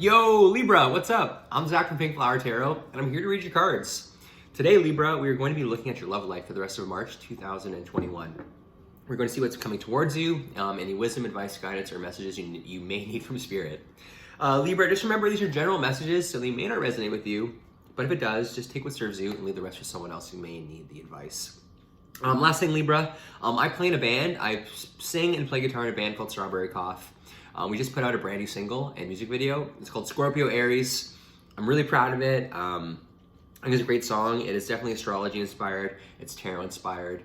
Yo, Libra, what's up? I'm Zach from Pink Flower Tarot, and I'm here to read your cards. Today, Libra, we are going to be looking at your love life for the rest of March 2021. We're going to see what's coming towards you, any wisdom, advice, guidance, or messages you may need from Spirit. Libra, just remember these are general messages, so they may not resonate with you, but if it does, just take what serves you and leave the rest for someone else who may need the advice. Last thing, Libra, I play in a band. I sing and play guitar in a band called Strawberry Cough. We just put out a brand new single and music video. It's called Scorpio Aries. I'm really proud of it. I think it's a great song. It is definitely astrology inspired. It's tarot inspired.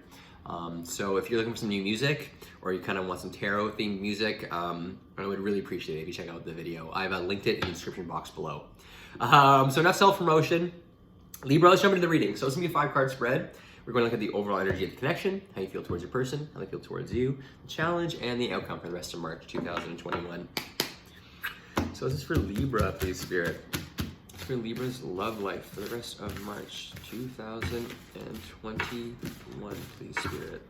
So if you're looking for some new music or you kind of want some tarot themed music, I would really appreciate it if you check out the video. I've linked it in the description box below. So enough self-promotion. Libra, let's jump into the reading. So it's gonna be a 5-card spread. We're going to look at the overall energy of the connection, how you feel towards your person, how they feel towards you, the challenge, and the outcome for the rest of March 2021. So this is for Libra, please, Spirit. For Libra's love life for the rest of March 2021, please, Spirit.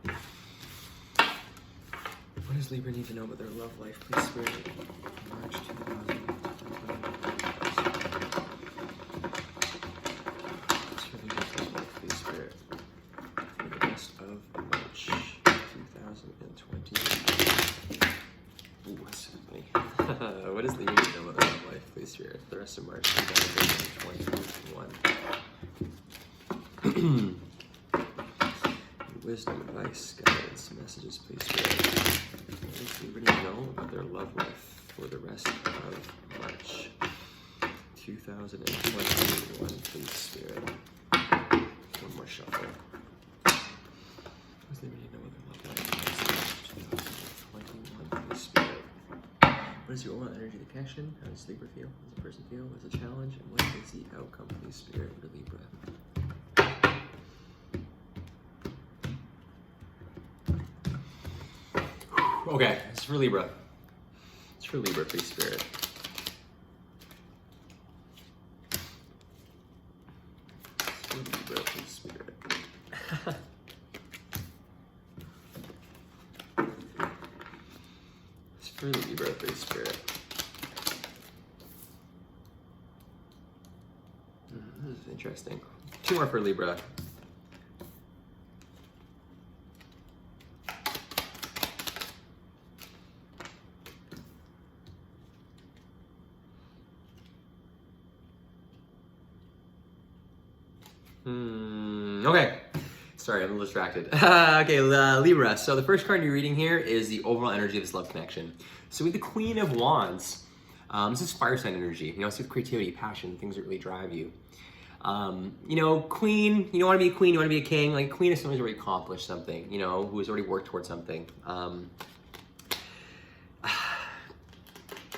What does Libra need to know about their love life, please, Spirit? March 2021. What is Libra need to know about their love life, please, Spirit, for the rest of March 2021? Wisdom, advice, guidance, messages, please, Spirit. What does Libra need to know about their love life for the rest of March 2021, please, Spirit? One more shuffle. What does Libra need to know about their love life for the rest of March 2021, please, Spirit? What is the overall energy of the connection? How does Libra feel? How does the person feel? What is the challenge? And what is the outcome, please, Spirit, for Libra? Okay, it's for Libra. It's for Libra, please, Spirit. It's for Libra, please, Spirit. It's for Libra, please, Spirit. This is interesting. 2 more for Libra. Okay. Sorry, I'm a little distracted. Okay, Libra. So the first card you're reading here is the overall energy of this love connection. So with the Queen of Wands, this is fire sign energy. You know, it's with creativity, passion, things that really drive you. You know, queen, you don't want to be a queen, you want to be a king. Like, queen is someone who's already accomplished something, you know, who has already worked towards something.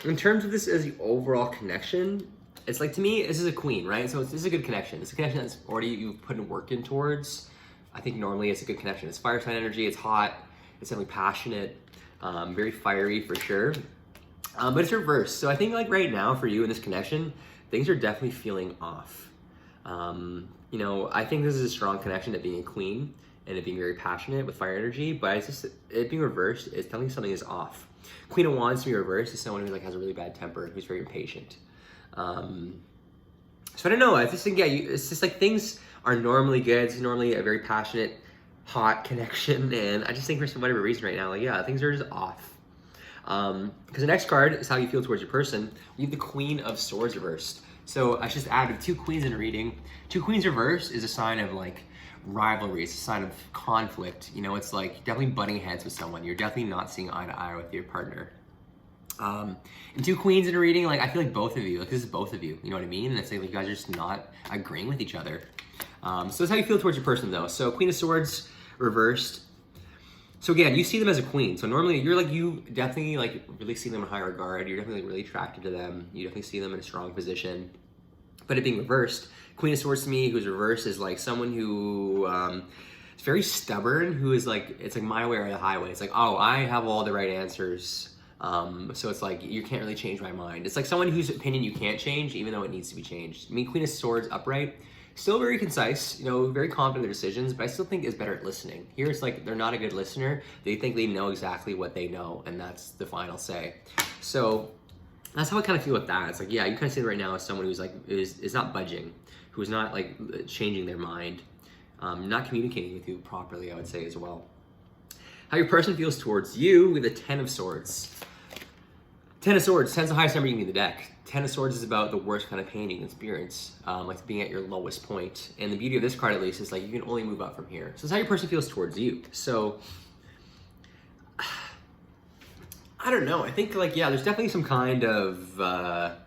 In terms of this as the overall connection, it's like, to me, this is a queen, right? So this is a good connection. It's a connection that's already you've put in work in towards. I think normally it's a good connection. It's fire sign energy, it's hot, it's definitely passionate, very fiery for sure. But it's reversed. So I think like right now for you in this connection, things are definitely feeling off. You know, I think this is a strong connection at being a queen and it being very passionate with fire energy, but it's just, it being reversed is telling you something is off. Queen of Wands to be reversed is someone who like has a really bad temper, who's very impatient. So I don't know, I just think, yeah, it's just like things are normally good. It's normally a very passionate, hot connection. And I just think for some whatever reason right now, like, yeah, things are just off. Because the next card is how you feel towards your person. We have the Queen of Swords reversed. So I should just add 2 queens in a reading. 2 queens reversed is a sign of like rivalry. It's a sign of conflict. You know, it's like definitely butting heads with someone. You're definitely not seeing eye to eye with your partner. And 2 queens in a reading, like I feel like both of you, like this is both of you, you know what I mean? And it's like you guys are just not agreeing with each other. So that's how you feel towards your person though. So Queen of Swords reversed. So again, you see them as a queen. So normally you're like, you definitely like really see them in high regard. You're definitely really attracted to them. You definitely see them in a strong position. But it being reversed, Queen of Swords to me, who's reversed, is like someone who is very stubborn, who is like, it's like my way or the highway. It's like, oh, I have all the right answers. So it's like, you can't really change my mind. It's like someone whose opinion you can't change, even though it needs to be changed. I mean, Queen of Swords upright, still very concise, you know, very confident in their decisions, but I still think is better at listening. Here it's like, they're not a good listener. They think they know exactly what they know, and that's the final say. So That's how I kind of feel with that. It's like, yeah, you kind of see it right now as someone who's like, is not budging, who's not like changing their mind, not communicating with you properly, I would say as well. How your person feels towards you with the 10 of Swords. 10 of Swords, 10's the highest number you can be in the deck. 10 of Swords is about the worst kind of pain you can experience, like being at your lowest point. And the beauty of this card, at least, is like you can only move up from here. So it's how your person feels towards you. So, I don't know. I think, like, yeah, there's definitely some kind of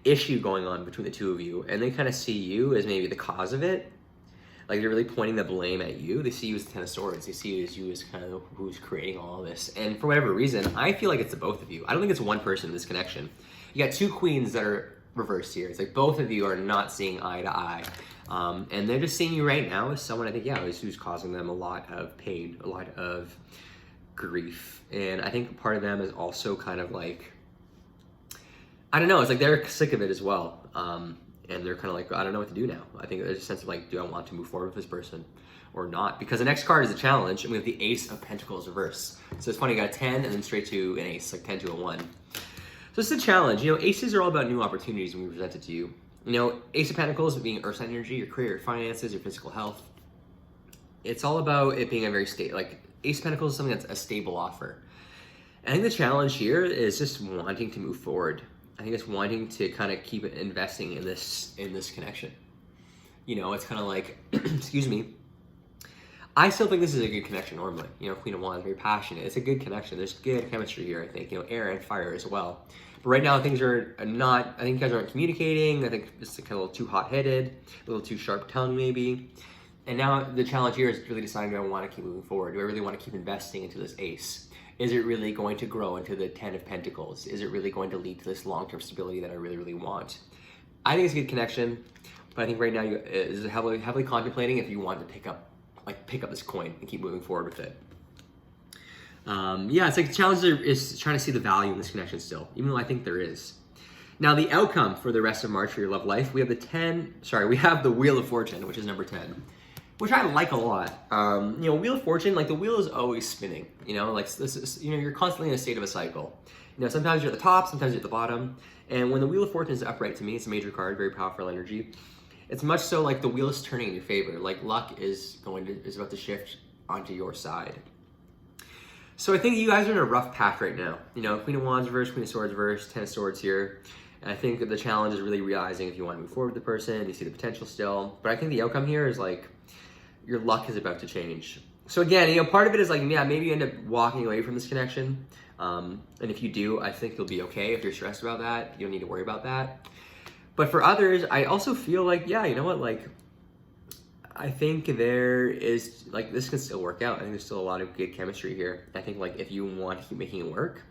issue going on between the two of you. And they kind of see you as maybe the cause of it. Like, they're really pointing the blame at you. They see you as the 10 of Swords. They see you as kind of who's creating all of this. And for whatever reason, I feel like it's the both of you. I don't think it's one person in this connection. You got two queens that are reversed here. It's like both of you are not seeing eye to eye. And they're just seeing you right now as someone, I think, yeah, who's causing them a lot of pain, a lot of grief. And I think part of them is also kind of like, I don't know, it's like they're sick of it as well. And they're kind of like, I don't know what to do now. I think there's a sense of like, do I want to move forward with this person or not? Because the next card is a challenge, and we have the Ace of Pentacles reverse. So it's funny, you got a 10 and then straight to an ace, like 10 to a 1. So it's a challenge. You know, aces are all about new opportunities when we present it to you. You know, Ace of Pentacles being earth sign energy, your career, your finances, your physical health. It's all about it being a very like Ace of Pentacles is something that's a stable offer. And I think the challenge here is just wanting to move forward. I think it's wanting to kind of keep investing in this connection. You know, it's kind of like, excuse me, I still think this is a good connection normally. You know, Queen of Wands, very passionate. It's a good connection. There's good chemistry here, I think. You know, air and fire as well. But right now, things are not, I think you guys aren't communicating. I think it's kind of a little too hot-headed, a little too sharp-tongued maybe. And now the challenge here is really deciding, do I want to keep moving forward? Do I really want to keep investing into this ace? Is it really going to grow into the 10 of Pentacles? Is it really going to lead to this long-term stability that I really, really want? I think it's a good connection, but I think right now you is heavily contemplating if you want to pick up this coin and keep moving forward with it. Yeah, it's like the challenge is trying to see the value in this connection still, even though I think there is. Now the outcome for the rest of March for your love life, we have the Wheel of Fortune, which is number 10. Which I like a lot. You know, Wheel of Fortune, like the wheel is always spinning. You know, like this is, you know, you're constantly in a state of a cycle. You know, sometimes you're at the top, sometimes you're at the bottom. And when the Wheel of Fortune is upright, to me, it's a major card, very powerful energy. It's much so like the wheel is turning in your favor. Like luck is about to shift onto your side. So I think you guys are in a rough patch right now. You know, Queen of Wands reverse, Queen of Swords reverse, 10 of Swords here. And I think the challenge is really realizing if you want to move forward with the person, you see the potential still. But I think the outcome here is like, your luck is about to change. So again, you know, part of it is like, yeah, maybe you end up walking away from this connection. And if you do, I think you'll be okay. If you're stressed about that, you don't need to worry about that. But for others, I also feel like, yeah, you know what, like, I think there is, like, this can still work out. I think there's still a lot of good chemistry here. I think, like, if you want to keep making it work,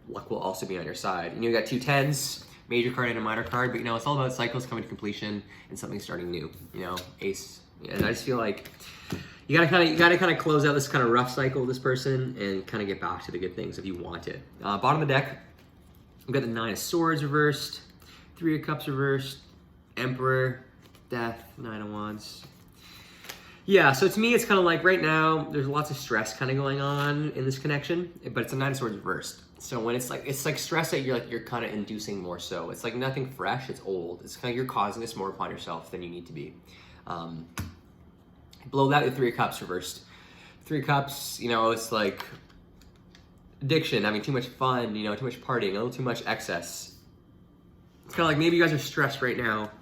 luck will also be on your side. You know, you got two 10s, major card and a minor card, but, you know, it's all about cycles coming to completion and something starting new, you know, ace. And I just feel like you gotta kind of close out this kind of rough cycle with this person and kind of get back to the good things if you want it. Bottom of the deck, we've got the 9 of Swords reversed, 3 of Cups reversed, Emperor, Death, 9 of Wands. Yeah, so to me, it's kind of like right now, there's lots of stress kind of going on in this connection, but it's a 9 of Swords reversed. So when it's like stress that you're kind of inducing more so. It's like nothing fresh, it's old. It's kind of you're causing this more upon yourself than you need to be. Below that, the 3 of Cups reversed. 3 of Cups, you know, it's like addiction, having too much fun, you know, too much partying, a little too much excess. It's kind of like maybe you guys are stressed right now.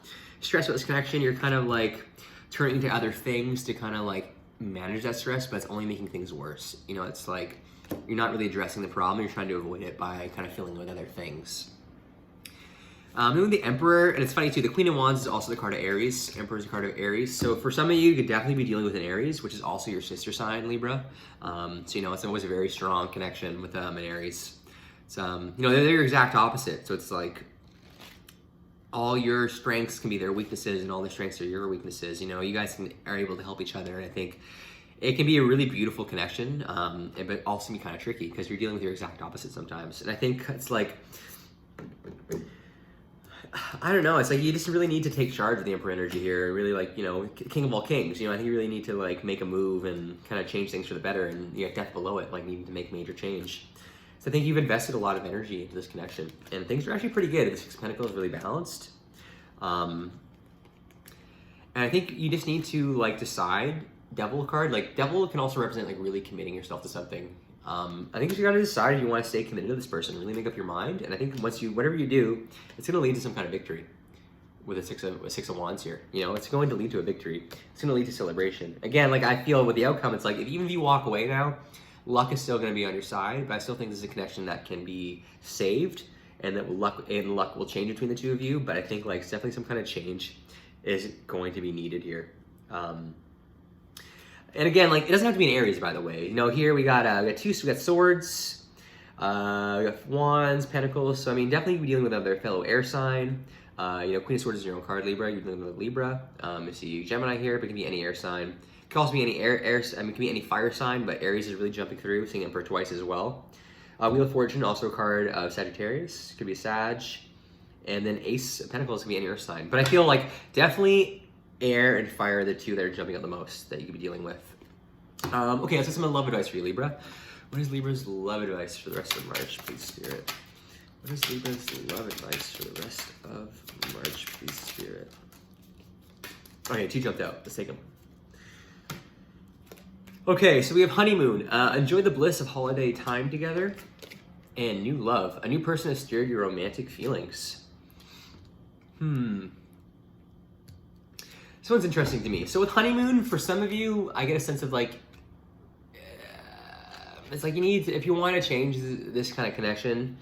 Stressed about this connection, you're kind of like turning to other things to kind of like manage that stress, but it's only making things worse. You know, it's like you're not really addressing the problem, you're trying to avoid it by kind of filling with other things. Moving the Emperor, and it's funny too, the Queen of Wands is also the card of Aries. Emperor is a card of Aries. So for some of you could definitely be dealing with an Aries, which is also your sister sign, Libra. So, you know, it's always a very strong connection with an Aries. It's, you know, they're your exact opposite. So it's like all your strengths can be their weaknesses and all their strengths are your weaknesses. You know, you guys are able to help each other. And I think it can be a really beautiful connection, but also be kind of tricky because you're dealing with your exact opposite sometimes. And I think it's like, I don't know, it's like you just really need to take charge of the Emperor energy here. Really, like, you know, king of all kings, you know, I think you really need to like make a move and kind of change things for the better, and you have Death below it, like needing to make major change. It's I think you've invested a lot of energy into this connection, and things are actually pretty good. The Six of Pentacles is really balanced. And I think you just need to like decide. Devil card, like Devil can also represent like really committing yourself to something. I think you got to decide if you want to stay committed to this person, really make up your mind. And I think whatever you do, it's going to lead to some kind of victory. With a six of wands here, you know, it's going to lead to a victory. It's going to lead to celebration. Again, like I feel with the outcome, it's like even if you walk away now, luck is still going to be on your side. But I still think this is a connection that can be saved, and that luck will change between the two of you. But I think like definitely some kind of change is going to be needed here. And again, like it doesn't have to be an Aries, by the way. You know, here we got swords, we got wands, pentacles. So I mean, definitely be dealing with other fellow air sign. You know, Queen of Swords is your own card, Libra. You're dealing with Libra. You see Gemini here, but it can be any air sign. It can also be any it can be any fire sign, but Aries is really jumping through, seeing Emperor twice as well. Wheel of Fortune, also a card of Sagittarius. Could be a Sag. And then Ace of Pentacles can be any earth sign. But I feel like definitely air and fire are the two that are jumping out the most that you could be dealing with. Okay, let's get some love advice for you, Libra. What is Libra's love advice for the rest of March, please, Spirit? What is Libra's love advice for the rest of March, please, Spirit? Okay, two jumped out. Let's take them. Okay, so we have honeymoon. Enjoy the bliss of holiday time together. And new love. A new person has stirred your romantic feelings. This one's interesting to me. So with honeymoon, for some of you, I get a sense of like, it's like you need to, if you want to change this kind of connection,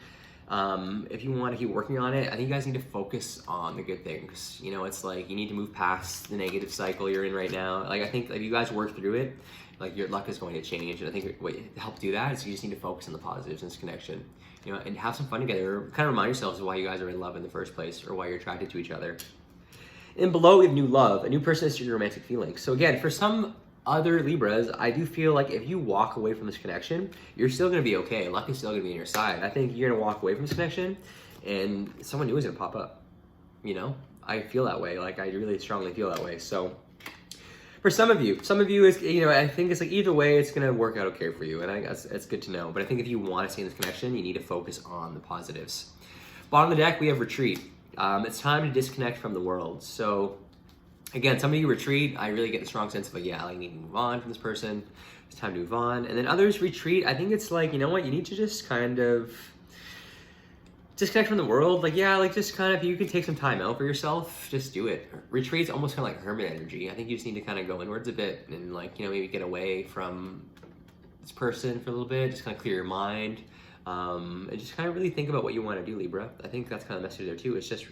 if you want to keep working on it, I think you guys need to focus on the good things. You know, it's like you need to move past the negative cycle you're in right now. Like I think if you guys work through it, like your luck is going to change. And I think what to help do that is you just need to focus on the positives in this connection. You know, and have some fun together. Kind of remind yourselves of why you guys are in love in the first place, or why you're attracted to each other. And below, we have new love. A new person is your romantic feelings. So again, for some other Libras, I do feel like if you walk away from this connection, you're still going to be okay. Luck is still going to be on your side. I think you're going to walk away from this connection, and someone new is going to pop up. You know, I feel that way. Like I really strongly feel that way. So for some of you is, you know, I think it's like either way, it's going to work out okay for you. And I think that's good to know. But I think if you want to stay in this connection, you need to focus on the positives. Bottom of the deck, we have retreat. It's time to disconnect from the world. So again, some of you retreat. I really get the strong sense of like, yeah, I need to move on from this person. It's time to move on. And then others retreat. I think it's like, you know what? You need to just kind of disconnect from the world. Like, yeah, like just kind of, if you can take some time out for yourself, just do it. Retreat's almost kind of like hermit energy. I think you just need to kind of go inwards a bit and like, you know, maybe get away from this person for a little bit, just kind of clear your mind. And just kind of really think about what you want to do, Libra. I think that's kind of the message there too. It's just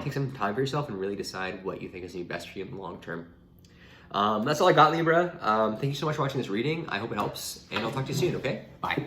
take some time for yourself and really decide what you think is going to be best for you in the long term. That's all I got, Libra. Thank you so much for watching this reading. I hope it helps, and I'll talk to you soon, okay? Bye.